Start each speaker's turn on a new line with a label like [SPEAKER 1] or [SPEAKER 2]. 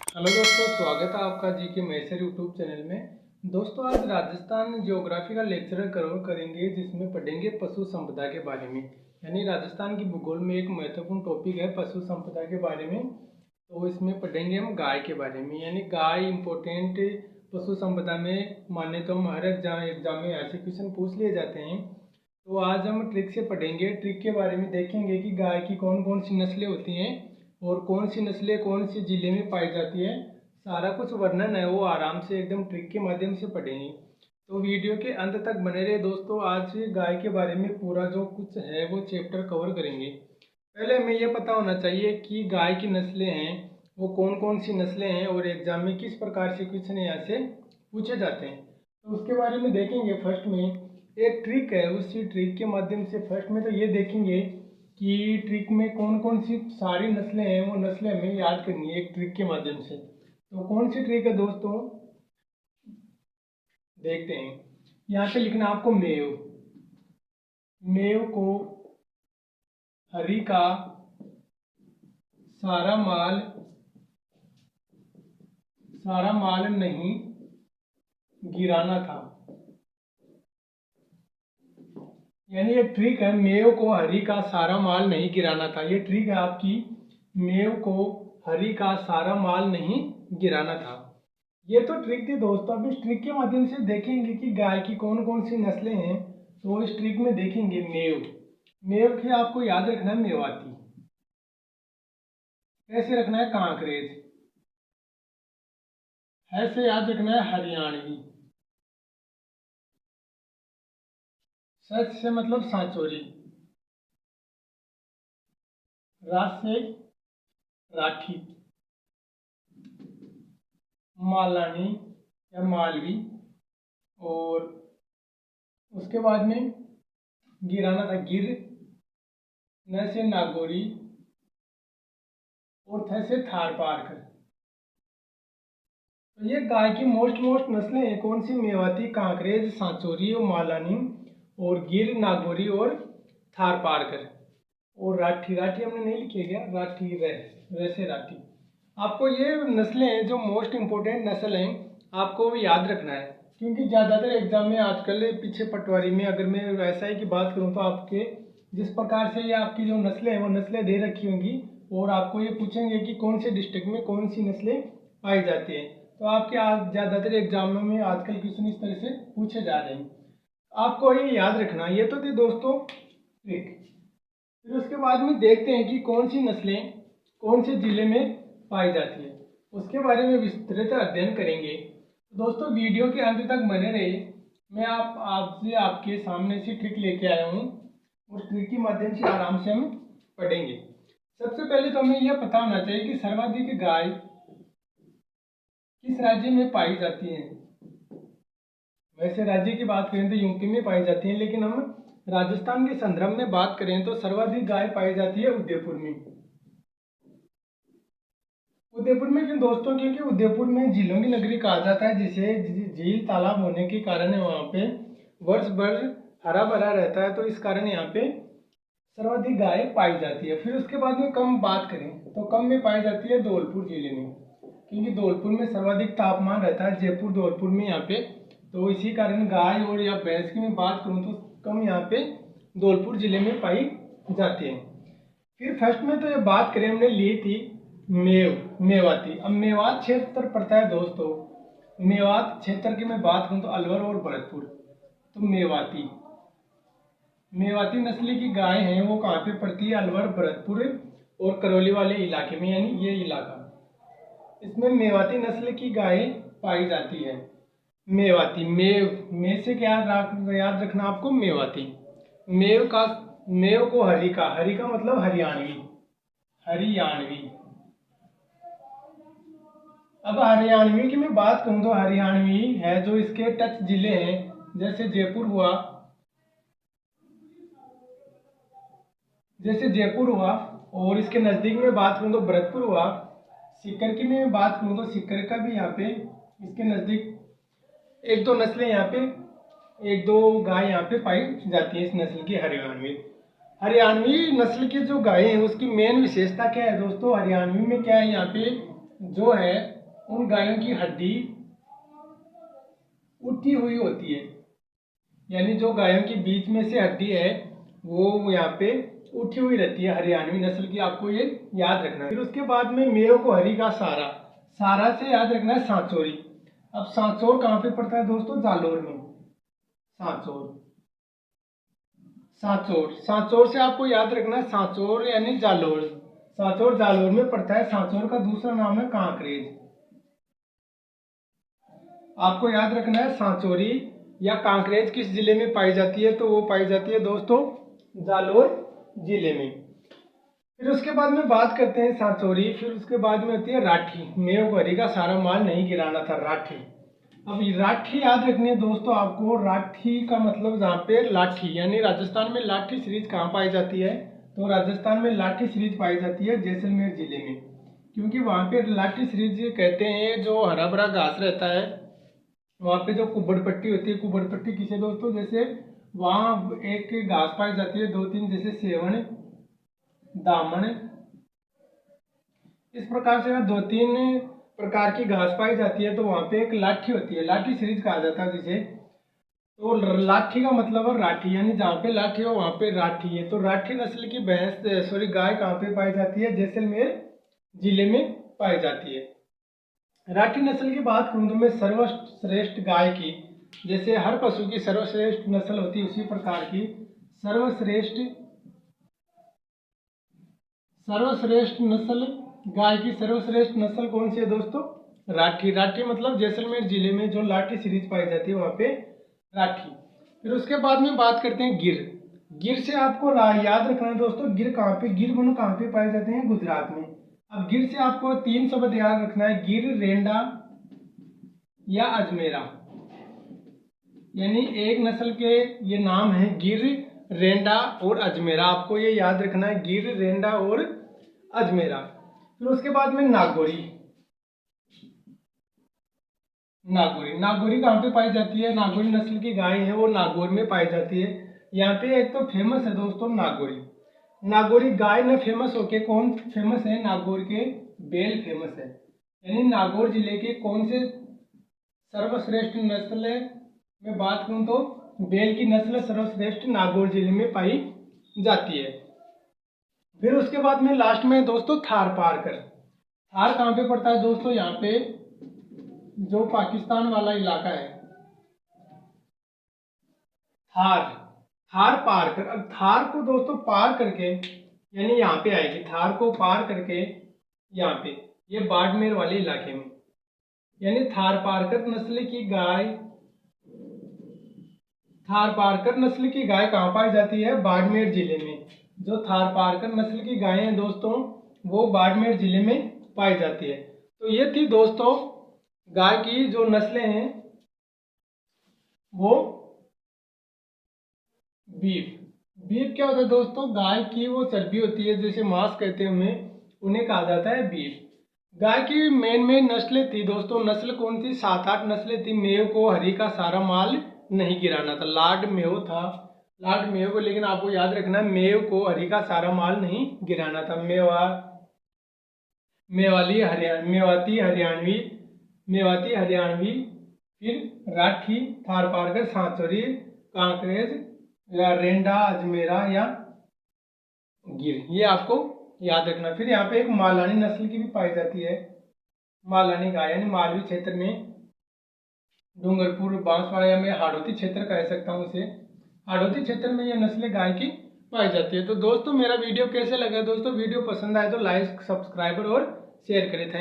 [SPEAKER 1] Hello दोस्तों, स्वागत है आपका जी के मैसर यूट्यूब चैनल में। दोस्तों, आज राजस्थान ज्योग्राफी का लेक्चर कवर करेंगे जिसमें पढ़ेंगे पशु संपदा के बारे में। यानी राजस्थान की भूगोल में एक महत्वपूर्ण टॉपिक है पशु संपदा के बारे में। तो इसमें पढ़ेंगे हम गाय के बारे में। यानी गाय इम्पोर्टेंट पशु संपदा में माने तो हम हर एग्जाम में ऐसे क्वेश्चन पूछ लिए जाते हैं। तो आज हम ट्रिक से पढ़ेंगे। ट्रिक के बारे में देखेंगे कि गाय की कौन कौन सी नस्लें होती हैं और कौन सी नस्लें कौन से जिले में पाई जाती है। सारा कुछ वर्णन है वो आराम से एकदम ट्रिक के माध्यम से पढ़ेंगे। तो वीडियो के अंत तक बने रहे दोस्तों। आज गाय के बारे में पूरा जो कुछ है वो चैप्टर कवर करेंगे। पहले हमें ये पता होना चाहिए कि गाय की नस्लें हैं वो कौन कौन सी नस्लें हैं और एग्जाम में किस प्रकार से क्वेश्चन यहाँ से पूछे जाते हैं। तो उसके बारे में देखेंगे। फर्स्ट में एक ट्रिक है, उसी ट्रिक के माध्यम से फर्स्ट में तो ये देखेंगे कि ट्रिक में कौन कौन सी सारी नस्लें हैं वो नस्लें हमें याद करनी है एक ट्रिक के माध्यम से। तो कौन सी ट्रिक है दोस्तों, देखते हैं। यहाँ पे लिखना आपको मेव। मेव को हरी का सारा माल नहीं गिराना था। यानी ये ट्रिक है, मेव को हरी का सारा माल नहीं गिराना था। ये ट्रिक है आपकी, मेव को हरी का सारा माल नहीं गिराना था। ये तो ट्रिक थी दोस्तों। अब इस ट्रिक के माध्यम से देखेंगे कि गाय की कौन कौन सी नस्लें हैं। तो इस ट्रिक में देखेंगे मेव। मेव के आपको याद रखना है मेवाती। कैसे रखना है, कांकरेज। ऐसे याद रखना है हरियाणवी। सच से मतलब सांचोरी। राज से राठी। मालानी या मालवी। और उसके बाद में गिराना था गिर। न से नागौरी और थ से थार पार्कर। तो ये गाय की मोस्ट नस्लें हैं कौन सी, मेवाती, कांकरेज, सांचोरी और मालानी और गिर, नागौरी और थार पार्कर। और राठी, राठी हमने नहीं लिखी है क्या, राठी वैसे राठी। आपको ये नस्लें हैं जो मोस्ट इंपोर्टेंट नस्ल हैं, आपको याद रखना है। क्योंकि ज़्यादातर एग्जाम में आजकल पीछे पटवारी में अगर मैं व्यवसाय की बात करूँ तो आपके जिस प्रकार से ये आपकी जो नस्लें हैं वो नस्लें दे रखी होंगी और आपको ये पूछेंगे कि कौन से डिस्ट्रिक्ट में कौन सी नस्लें पाई जाती हैं। तो आपके आज ज़्यादातर एग्जामों में आजकल क्वेश्चन इस तरह से पूछे जा रहे हैं। आपको ये याद रखना। ये तो थी दोस्तों ट्रिक। फिर उसके बाद में देखते हैं कि कौन सी नस्लें कौन से जिले में पाई जाती है, उसके बारे में विस्तृत अध्ययन करेंगे। दोस्तों वीडियो के अंत तक बने रहे। मैं आपसे आपके सामने से ट्रिक लेके आया हूँ। उस ट्रिक के माध्यम से आराम से हम पढ़ेंगे। सबसे पहले तो हमें यह पता होना चाहिए कि सर्वाधिक गाय किस राज्य में पाई जाती है। वैसे राज्य की बात करें तो यूपी में पाई जाती है, लेकिन हम राजस्थान के संदर्भ में बात करें तो सर्वाधिक गाय पाई जाती है उदयपुर में। उदयपुर में क्यों दोस्तों, क्योंकि उदयपुर में झीलों की नगरी कहा जाता है, जिसे झील तालाब होने के कारण वहाँ पे वर्ष भर हरा भरा रहता है। तो इस कारण यहाँ पे सर्वाधिक गाय पाई जाती है। फिर उसके बाद में कम बात करें तो कम में पाई जाती है धौलपुर जिले में, क्योंकि धौलपुर में सर्वाधिक तापमान रहता है, जयपुर धौलपुर में यहाँ पे। तो इसी कारण गाय और या भैंस की मैं बात करूँ तो कम यहाँ पे धौलपुर जिले में पाई जाती है। फिर फर्स्ट में तो ये बात करें हमने ली थी मेवाती। अब मेवात क्षेत्र पड़ता है दोस्तों। मेवात क्षेत्र की मैं बात करूँ तो अलवर और भरतपुर। तो मेवाती नस्ल की गाय हैं वो कहाँ पे पड़ती है, अलवर, भरतपुर और करौली वाले इलाके में, यानी ये इलाका, इसमें मेवाती नस्ल की गाय पाई जाती है। मेवाती, में से क्या याद रखना आपको, मेवाती। मेव को हरी का मतलब हरियाणवी। अब हरियाणवी की मैं बात करूं तो हरियाणवी है जो इसके टच जिले हैं, जैसे जयपुर हुआ और इसके नज़दीक में बात करूं तो भरतपुर हुआ। सीकर की मैं बात करूं तो सीकर का भी यहाँ पे इसके नज़दीक एक दो नस्लें यहाँ पे, एक दो गाय यहाँ पे पाई जाती है इस नस्ल की, हरियाणवी नस्ल की जो गाय है उसकी मेन विशेषता क्या है दोस्तों, हरियाणवी में क्या है, यहाँ पे जो है उन गायों की हड्डी उठी हुई होती है, यानी जो गायों के बीच में से हड्डी है वो यहाँ पे उठी हुई रहती है, हरियाणवी नस्ल की, आपको ये याद रखना है। फिर उसके बाद में मेव को हरी का सारा, सारा से याद रखना है सांचौरी। अब सांचौर कहाँ पे पड़ता है दोस्तों? जालोर में। सांचौर, सांचौर, सांचौर से आपको याद रखना है सांचौर यानी जालोर। सांचौर जालोर में पड़ता है। सांचौर का दूसरा नाम है कांकरेज। आपको याद रखना है सांचौरी या कांकरेज किस जिले में पाई जाती है? तो वो पाई जाती है दोस्तों जालोर जिले में। फिर उसके बाद में बात करते हैं सांचौरी। फिर उसके बाद में होती है राठी। मेव भरी का सारा माल नहीं गिराना था, राठी। अब राठी याद रखनी है दोस्तों आपको। राठी का मतलब जहाँ पे लाठी, यानी राजस्थान में लाठी सीरीज कहाँ पाई जाती है? तो राजस्थान में लाठी सीरीज पाई जाती है जैसलमेर जिले में, क्योंकि वहाँ पे लाठी सीरीज कहते हैं जो हरा भरा घास रहता है। वहाँ पे जो कुबड़ पट्टी होती है, कुबड़ पट्टी किसे दोस्तों? जैसे वहाँ एक घास पाई जाती है दो तीन, जैसे सेवन, दामन, इस प्रकार से दो तीन प्रकार की घास पाई जाती है। तो वहाँ पे एक लाठी होती है, लाठी सीरीज कहा जाता है जिसे। तो लाठी का मतलब है राठी, यानी जहाँ पे लाठी हो वहाँ पे राठी है। तो राठी नस्ल की भैंस सॉरी गाय कहाँ पे पाई जाती है? जैसलमेर जिले में पाई जाती है। राठी नस्ल की बात करूँ तो मैं सर्वश्रेष्ठ गाय की, जैसे हर पशु की सर्वश्रेष्ठ नस्ल होती है उसी प्रकार की सर्वश्रेष्ठ नस्ल गाय की सर्वश्रेष्ठ नस्ल कौन सी है दोस्तों? राठी। राठी मतलब जैसलमेर जिले में जो लाठी सीरीज पाई जाती है वहाँ पे राठी। फिर उसके बाद में बात करते हैं गिर। गिर से आपको याद रखना है दोस्तों, गिर कहाँ पे, गिर बनो कहाँ पे पाए जाते हैं? गुजरात में। अब गिर से आपको तीन शब्द याद रखना है, गिर, रेंडा या अजमेरा। यानी एक नस्ल के ये नाम है गिर, रेंडा और अजमेरा। आपको ये याद रखना है, गिर, रेंडा और अजमेरा। फिर उसके बाद में नागौरी। नागौरी, नागौरी कहाँ पे पाई जाती है? नागौरी नस्ल की गाय है वो नागौर में पाई जाती है। यहाँ पे एक तो फेमस है दोस्तों नागौरी। नागौरी गाय में फेमस होके कौन फेमस है? नागौर के बेल फेमस है। यानी नागौर जिले के कौन से सर्वश्रेष्ठ नस्ल है? मैं बात करूं तो बेल की नस्ल सर्वश्रेष्ठ नागौर जिले में पाई जाती है। फिर उसके बाद में लास्ट में दोस्तों थार पारकर। थार कहाँ पे पड़ता है दोस्तों? यहाँ पे जो पाकिस्तान वाला इलाका है, थार, थार पार कर। अब थार को दोस्तों पार करके यानी यहाँ पे आएगी, थार को पार करके यहाँ पे ये बाड़मेर वाले इलाके में, यानी थार पारकर नस्ल की गाय, थार पारकर नस्ल की गाय कहाँ पाई जाती है? बाड़मेर जिले में। जो थार पारकर नस्ल की गायें हैं दोस्तों वो बाड़मेर जिले में पाई जाती है। तो ये थी दोस्तों गाय की जो नस्लें हैं वो बीफ। बीफ क्या होता है दोस्तों? गाय की वो चर्बी होती है, जैसे मांस कहते हैं उन्हें कहा जाता है बीफ। गाय की मेन नस्लें थी दोस्तों, नस्ल कौन थी? 7-8 नस्लें थी। मेव को हरी का सारा माल नहीं गिराना था, लाड मेव था, लाड मेव को, लेकिन आपको याद रखना मेव को हरी का सारा माल नहीं गिराना था। मेवाती हरियाणवी, फिर राठी, थार पारकर, सांचौरी, कांकरेज या रेंडा, अजमेरा या गिर, ये आपको याद रखना। फिर यहाँ पे एक मालानी नस्ल की भी पाई जाती है, मालानी गाय, यानी मालवी क्षेत्र में, डूंगरपुर, बांसवाड़ा या मैं हाड़ौती क्षेत्र कह सकता हूँ इसे, हाड़ौती क्षेत्र में ये नस्लें गाय की पाई जाती है। तो दोस्तों मेरा वीडियो कैसे लगा दोस्तों? वीडियो पसंद आए तो लाइक, सब्सक्राइबर और शेयर करें।